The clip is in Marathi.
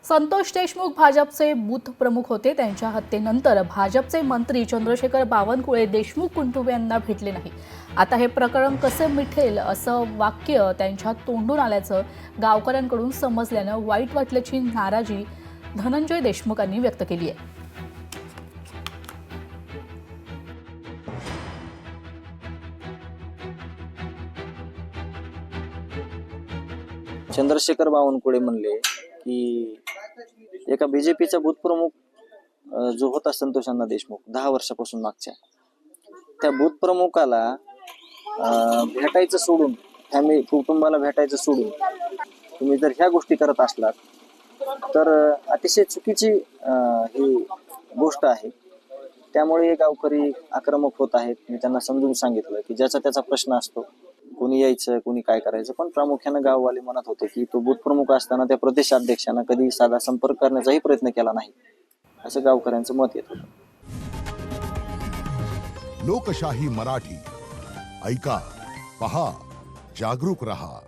संतोष देशमुख भाजपचे बूथ प्रमुख होते. त्यांच्या हत्येनंतर भाजपचे मंत्री चंद्रशेखर बावनकुळे देशमुख कुटुंबियांना भेटले नाही. आता हे प्रकरण कसे मिटेल असं वाक्य त्यांच्या तोंडून आल्याचं गावकऱ्यांकडून समजल्यानं वाईट वाटल्याची नाराजी धनंजय देशमुखांनी व्यक्त केली आहे. चंद्रशेखर बावनकुळे म्हणले की एका बीजेपीचा बूथ प्रमुख जो होता संतोषांना देशमुख 10 वर्षापासून मागच्या, त्या बूथ प्रमुखाला भेटायचं सोडून, फॅमिली कुटुंबाला भेटायचं सोडून तुम्ही जर ह्या गोष्टी करत असलात तर अतिशय चुकीची ही गोष्ट आहे. त्यामुळे गावकरी आक्रमक होत आहेत. मी त्यांना समजून सांगितलं की ज्याचा त्याचा प्रश्न असतो, कोणी यायचं कोणी काय करायचं, पण प्रामुख्याने गाववाले म्हणत होते की तो बूथ प्रमुख असताना त्या प्रदेशाध्यक्षांना कधी साधा संपर्क करण्याचाही प्रयत्न केला नाही, असं गावकऱ्यांचं मत येत होतं. लोकशाही मराठी ऐका, पहा, जागरूक रहा.